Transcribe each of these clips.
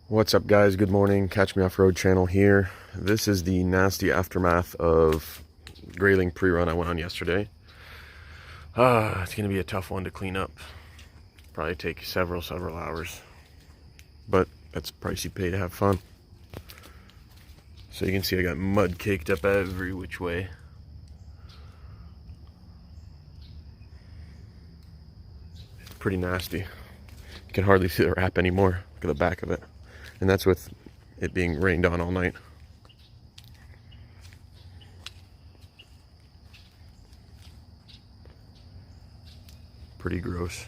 What's up, guys? Good morning. Catch Me Off Road channel here. This is the nasty aftermath of grayling pre-run I went on yesterday. It's gonna be a tough one to clean up. Probably take several hours, but that's the price you pay to have fun. So you can see I got mud caked up every which way. It's pretty nasty. You can hardly see the wrap anymore. Look at the back of it. And that's with it being rained on all night. Pretty gross.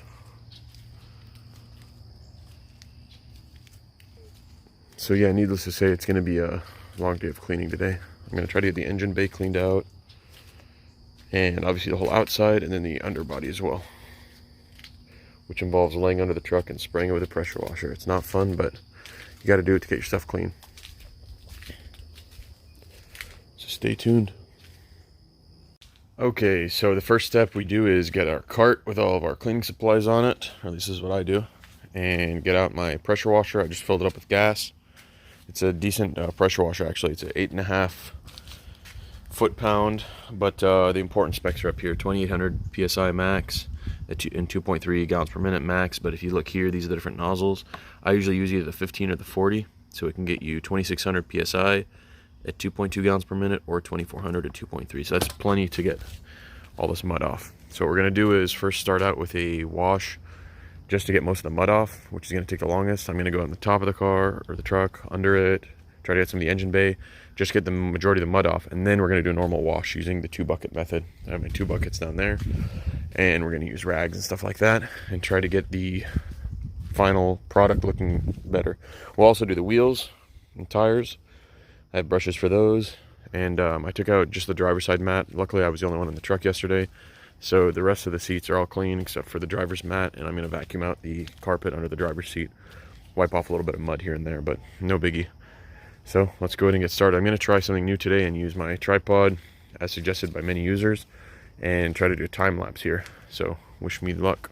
So yeah, needless to say, it's going to be a long day of cleaning today. I'm going to try to get the engine bay cleaned out, and obviously the whole outside, and then the underbody as well, which involves laying under the truck and spraying it with a pressure washer. It's not fun, but you got to do it to get your stuff clean. So stay tuned. Okay, so the first step we do is get our cart with all of our cleaning supplies on it, or at least this is what I do, and get out my pressure washer. I just filled it up with gas. It's a decent pressure washer, actually. It's an 8.5 foot-pound, but the important specs are up here: 2,800 psi max and 2.3 gallons per minute max. But if you look here, these are the different nozzles. I usually use either the 15 or the 40, so it can get you 2,600 psi at 2.2 gallons per minute, or 2,400 at 2.3. So that's plenty to get all this mud off. So what we're going to do is first start out with a wash just to get most of the mud off, which is going to take the longest. I'm going to go on the top of the car or the truck, under it, try to get some of the engine bay, just get the majority of the mud off, and then we're going to do a normal wash using the 2-bucket method. I have my 2 buckets down there, and we're going to use rags and stuff like that and try to get the final product looking better. We'll also do the wheels and tires. I have brushes for those, and I took out just the driver's side mat. Luckily I was the only one in the truck yesterday, so the rest of the seats are all clean except for the driver's mat, and I'm going to vacuum out the carpet under the driver's seat, wipe off a little bit of mud here and there, but no biggie. So let's go ahead and get started. I'm going to try something new today and use my tripod as suggested by many users and try to do a time lapse here. So wish me luck.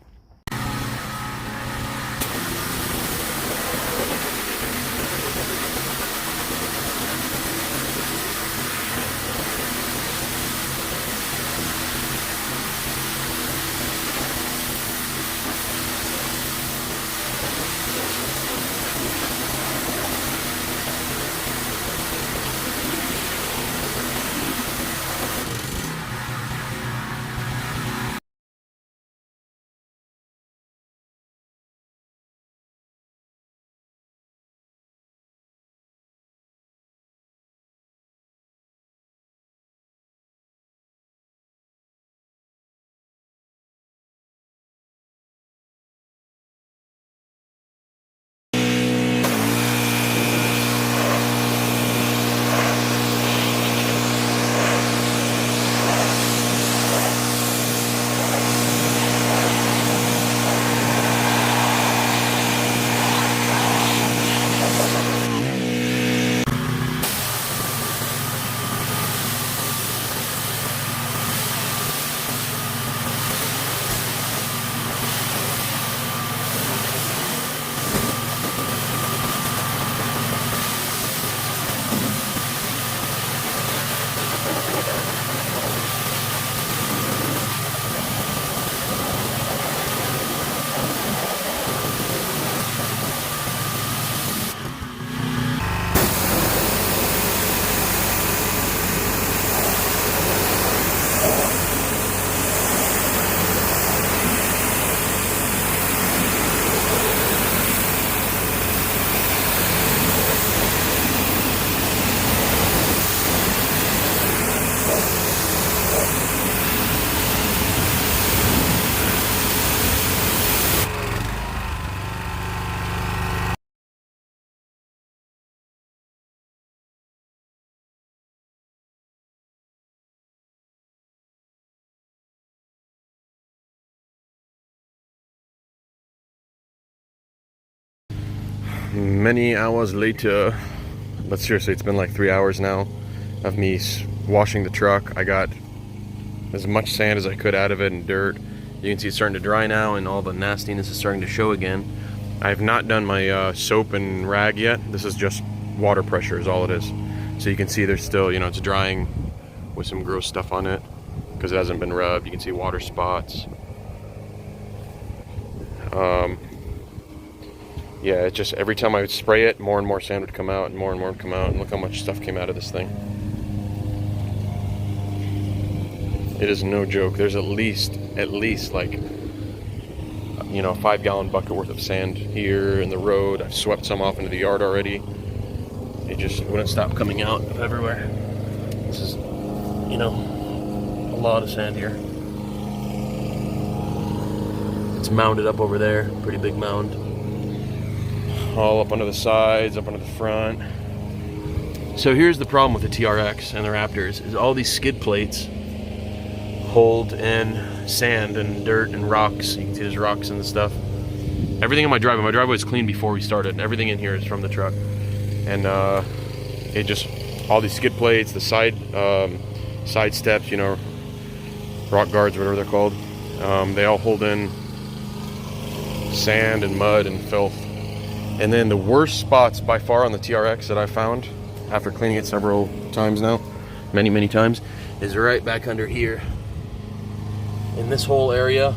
Many hours later, but seriously, it's been like 3 hours now of me washing the truck. I got as much sand as I could out of it and dirt. You can see it's starting to dry now, and all the nastiness is starting to show again. I have not done my soap and rag yet. This is just water pressure is all it is. So you can see there's still, you know, it's drying with some gross stuff on it because it hasn't been rubbed. You can see water spots. Yeah, it just, every time I would spray it, more and more sand would come out and more would come out, and look how much stuff came out of this thing. It is no joke. There's at least like, you know, a 5-gallon bucket worth of sand here in the road. I've swept some off into the yard already. It just wouldn't stop coming out of everywhere. This is, you know, a lot of sand here. It's mounded up over there, pretty big mound. All up under the sides, up under the front. So here's the problem with the TRX and the Raptors, is all these skid plates hold in sand and dirt and rocks. You can see there's rocks and stuff. Everything in my driveway was clean before we started. Everything in here is from the truck. And it just, all these skid plates, the side steps, you know, rock guards, whatever they're called, they all hold in sand and mud and filth. And then the worst spots by far on the TRX that I found after cleaning it several times now, many times, is right back under here. In this whole area,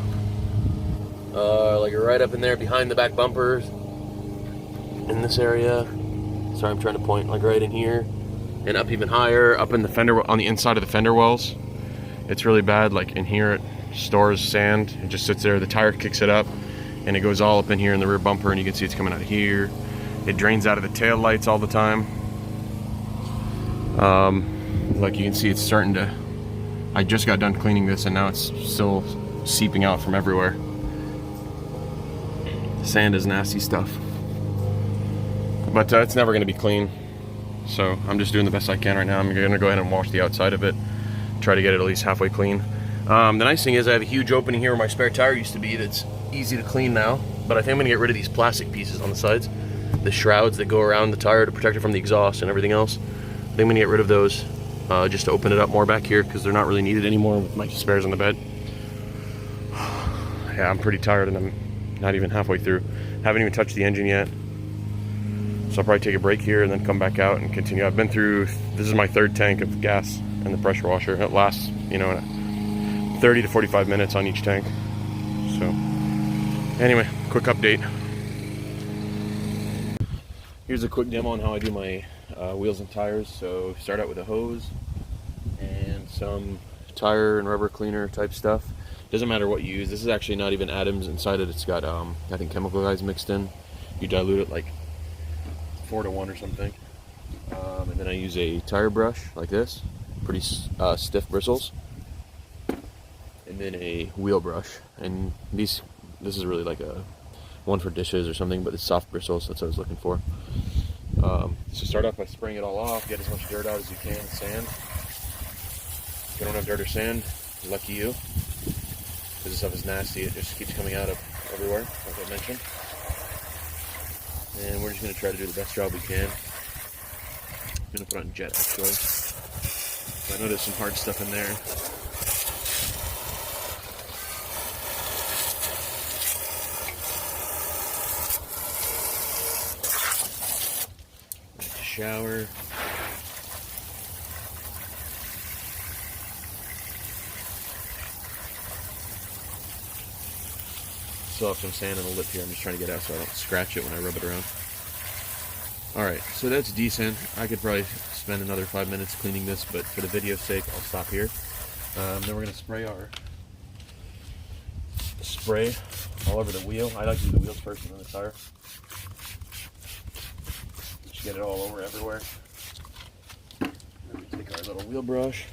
like right up in there behind the back bumpers. In this area, sorry, I'm trying to point, like right in here, and up even higher, up in the fender, on the inside of the fender wells. It's really bad. Like in here, it stores sand. It just sits there. The tire kicks it up, and it goes all up in here in the rear bumper, and you can see it's coming out of here. It drains out of the tail lights all the time. Like you can see, it's starting to, I just got done cleaning this and now it's still seeping out from everywhere. Sand is nasty stuff. But it's never gonna be clean. So I'm just doing the best I can right now. I'm gonna go ahead and wash the outside of it, try to get it at least halfway clean. The nice thing is I have a huge opening here where my spare tire used to be that's easy to clean now, but I think I'm gonna get rid of these plastic pieces on the sides, the shrouds that go around the tire to protect it from the exhaust and everything else. I think I'm gonna get rid of those just to open it up more back here because they're not really needed anymore with my spares on the bed. Yeah, I'm pretty tired and I'm not even halfway through. Haven't even touched the engine yet. So I'll probably take a break here and then come back out and continue. I've been through, this is my 3rd tank of gas and the pressure washer. It lasts, you know, 30 to 45 minutes on each tank. So anyway, quick update. Here's a quick demo on how I do my wheels and tires. So start out with a hose and some tire and rubber cleaner type stuff. Doesn't matter what you use. This is actually not even atoms inside it. It's got I think chemical guys mixed in. You dilute it like 4-to-1 or something. And then I use a tire brush like this, pretty stiff bristles, and then a wheel brush. And this is really like a one for dishes or something, but it's soft bristles. That's what I was looking for. So start off by spraying it all off. Get as much dirt out as you can, sand. If you don't have dirt or sand, lucky you. Because this stuff is nasty. It just keeps coming out of everywhere, like I mentioned. And we're just going to try to do the best job we can. I'm going to put on jet, actually. I know there's some hard stuff in there. Shower. Still have some sand on the lip here. I'm just trying to get out so I don't scratch it when I rub it around. Alright, so that's decent. I could probably spend another 5 minutes cleaning this, but for the video's sake, I'll stop here. Then we're going to spray our spray all over the wheel. I like to do the wheels first and then the tire. Just get it all over everywhere. Take our little wheel brush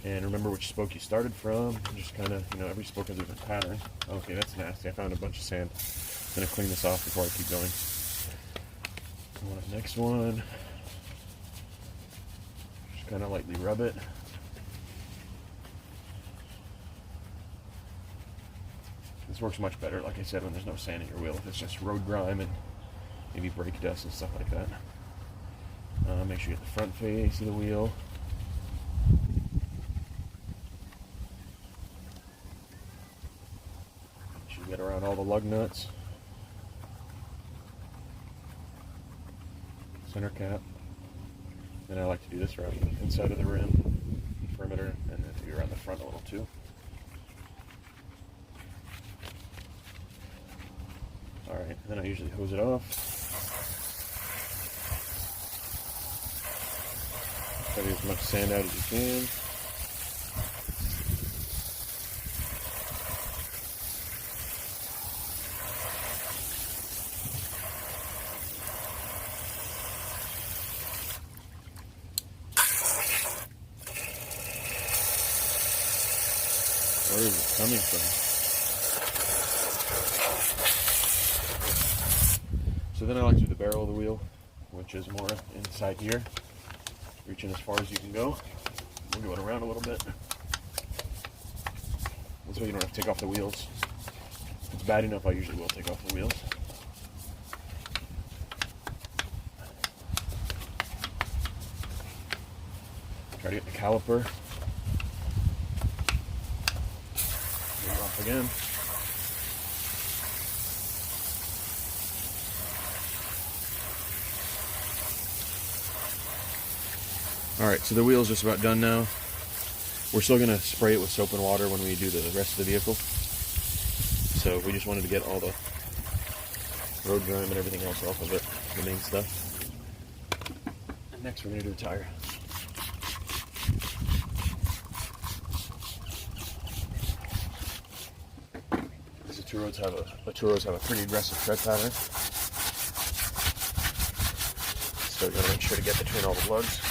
and remember which spoke you started from. Just kind of, you know, every spoke has a different pattern. Okay, that's nasty. I found a bunch of sand. I'm going to clean this off before I keep going. Next one. Just kind of lightly rub it. This works much better, like I said, when there's no sand in your wheel. If it's just road grime and maybe brake dust and stuff like that. Make sure you get the front face of the wheel. Make sure you get around all the lug nuts. center cap. Then I like to do this around the inside of the rim, perimeter, and then maybe around the front a little too. Alright, and then I usually hose it off. Try to get as much sand out as you can. Where is it coming from? So then I like to do the barrel of the wheel, which is more inside here, reaching as far as you can go. We'll go it around a little bit. This way you don't have to take off the wheels. If it's bad enough, I usually will take off the wheels. Try to get the caliper. Off again. Alright, so the wheel's just about done now. We're still going to spray it with soap and water when we do the rest of the vehicle. So we just wanted to get all the road grime and everything else off of it, the main stuff. And next we're going to do the tire. Two roads have a pretty aggressive tread pattern, so you gotta make sure to get between all the lugs.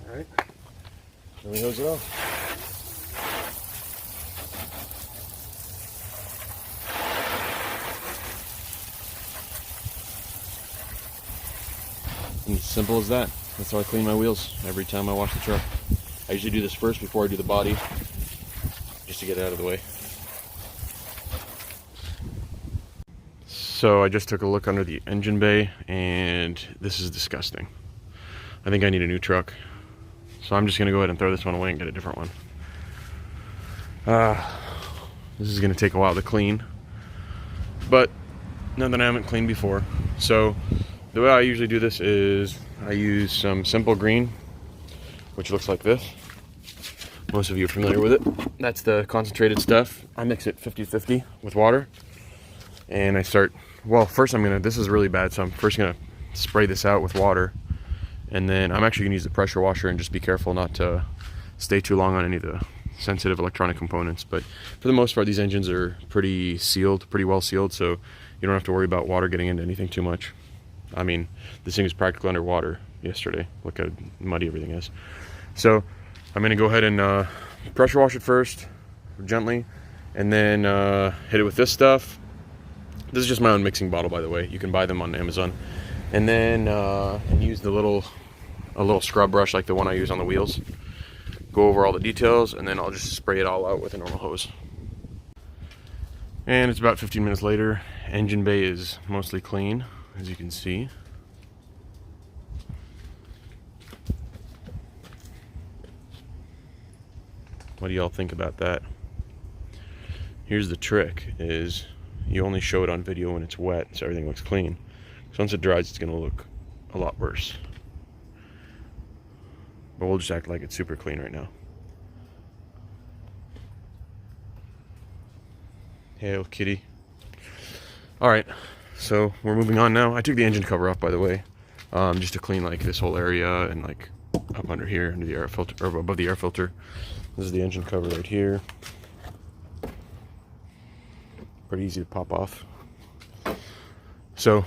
All right, then we hose it off. And as simple as that. That's how I clean my wheels every time I wash the truck. I usually do this first before I do the body, just to get it out of the way. So I just took a look under the engine bay, and this is disgusting. I think I need a new truck. So I'm just going to go ahead and throw this one away and get a different one. This is going to take a while to clean, but none that I haven't cleaned before. So the way I usually do this is I use some simple green, which looks like this. Most of you are familiar with it. That's the concentrated stuff. I mix it 50-50 with water. And I start, well, first this is really bad, so I'm first gonna spray this out with water. And then I'm actually gonna use the pressure washer and just be careful not to stay too long on any of the sensitive electronic components. But for the most part, these engines are pretty sealed, pretty well sealed, so you don't have to worry about water getting into anything too much. I mean, this thing was practically underwater yesterday. Look how muddy everything is. So I'm gonna go ahead and pressure wash it first, gently, and then hit it with this stuff. This is just my own mixing bottle, by the way. You can buy them on Amazon. And then and use a little scrub brush like the one I use on the wheels. Go over all the details, and then I'll just spray it all out with a normal hose. And it's about 15 minutes later. Engine bay is mostly clean, as you can see. What do y'all think about that? Here's the trick, is you only show it on video when it's wet, so everything looks clean. So once it dries, it's gonna look a lot worse. But we'll just act like it's super clean right now. Hey, little kitty. Alright, so we're moving on now. I took the engine cover off, by the way, just to clean like this whole area and like up under here, under the air filter, or above the air filter. This is the engine cover right here. Pretty easy to pop off. So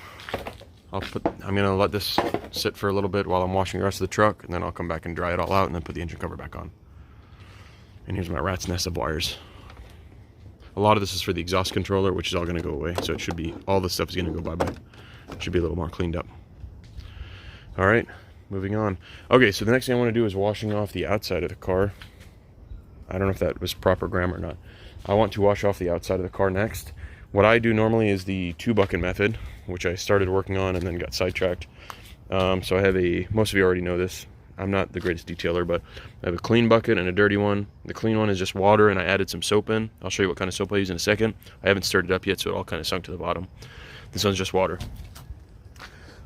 I'm gonna let this sit for a little bit while I'm washing the rest of the truck, and then I'll come back and dry it all out and then put the engine cover back on. And here's my rat's nest of wires. A lot of this is for the exhaust controller, which is all gonna go away. So it should be, all this stuff is gonna go bye-bye. It should be a little more cleaned up. All right, moving on. Okay, so the next thing I wanna do is washing off the outside of the car. I don't know if that was proper grammar or not. I want to wash off the outside of the car next. What I do normally is the 2-bucket method, which I started working on and then got sidetracked. So I have most of you already know this, I'm not the greatest detailer, but I have a clean bucket and a dirty one. The clean one is just water, and I added some soap in. I'll show you what kind of soap I use in a second. I haven't stirred it up yet, so it all kind of sunk to the bottom. This one's just water.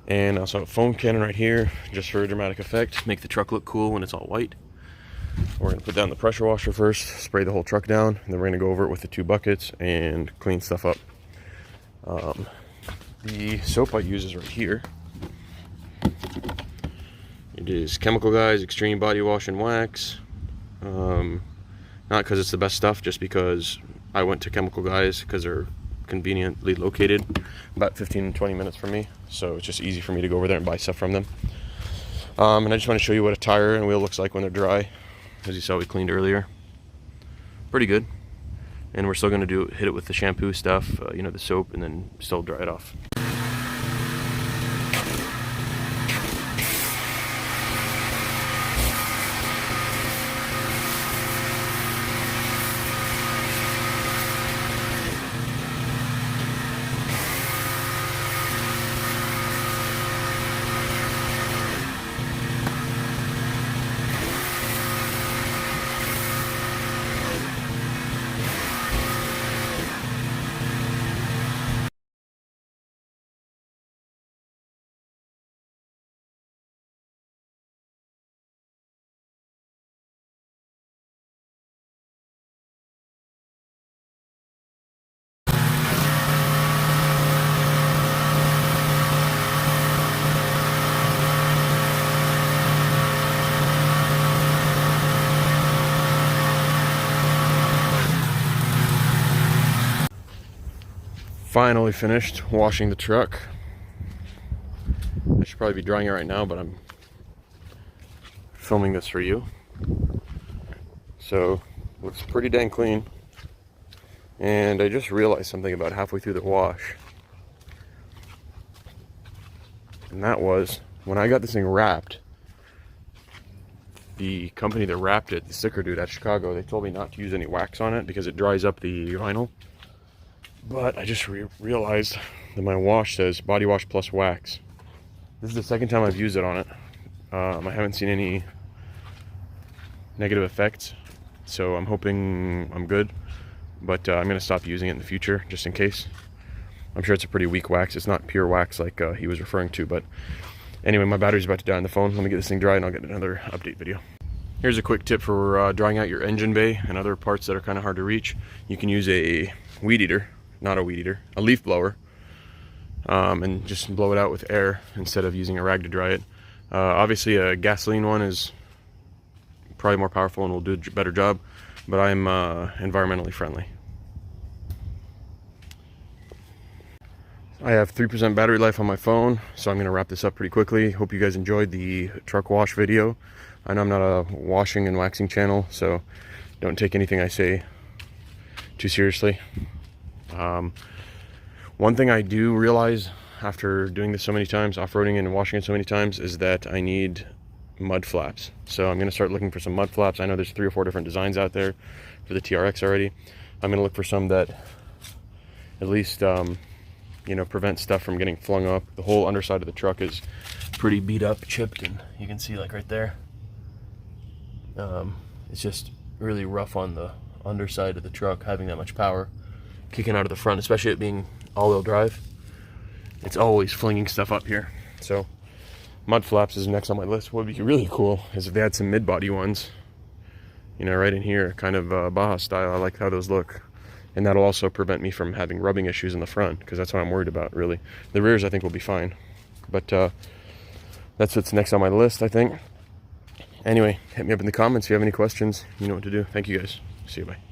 And I also have a foam cannon right here, just for a dramatic effect. Make the truck look cool when it's all white. We're gonna put down the pressure washer first, spray the whole truck down, and then we're gonna go over it with the 2 buckets and clean stuff up. The soap I use is right here. It is Chemical Guys Extreme Body Wash and Wax. Not because it's the best stuff, just because I went to Chemical Guys because they're conveniently located about 15-20 minutes from me, so it's just easy for me to go over there and buy stuff from them. And I just want to show you what a tire and wheel looks like when they're dry. As you saw, we cleaned earlier. Pretty good. And we're still going to hit it with the shampoo stuff, you know, the soap, and then still dry it off. Finally finished washing the truck. I should probably be drying it right now, but I'm filming this for you. So, looks pretty dang clean. And I just realized something about halfway through the wash. And that was, when I got this thing wrapped, the company that wrapped it, the sticker dude at Chicago, they told me not to use any wax on it because it dries up the vinyl. But I just realized that my wash says body wash plus wax. This is the second time I've used it on it. I haven't seen any negative effects, so I'm hoping I'm good. But I'm going to stop using it in the future, just in case. I'm sure it's a pretty weak wax. It's not pure wax like he was referring to. But anyway, my battery's about to die on the phone. Let me get this thing dry and I'll get another update video. Here's a quick tip for drying out your engine bay and other parts that are kind of hard to reach. You can use a weed eater. Not a weed eater, a leaf blower, and just blow it out with air instead of using a rag to dry it. Obviously a gasoline one is probably more powerful and will do a better job, but I'm environmentally friendly. I have 3% battery life on my phone, so I'm going to wrap this up pretty quickly. Hope you guys enjoyed the truck wash video. I know I'm not a washing and waxing channel, so don't take anything I say too seriously. One thing I do realize after doing this so many times, off-roading and washing it so many times, is that I need mud flaps. So I'm going to start looking for some mud flaps. I know there's 3 or 4 different designs out there for the TRX already. I'm going to look for some that at least, you know, prevent stuff from getting flung up. The whole underside of the truck is pretty beat up, chipped, and you can see like right there. It's just really rough on the underside of the truck, having that much power kicking out of the front, especially it being all-wheel drive. It's always flinging stuff up here. So mud flaps is next on my list. What would be really cool is if they had some mid-body ones, you know, right in here, kind of Baja style. I like how those look, and that'll also prevent me from having rubbing issues in the front, because that's what I'm worried about, really. The rears I think will be fine, but that's what's next on my list, I think. Anyway, hit me up in the comments if you have any questions. You know what to do. Thank you guys. See you, bye.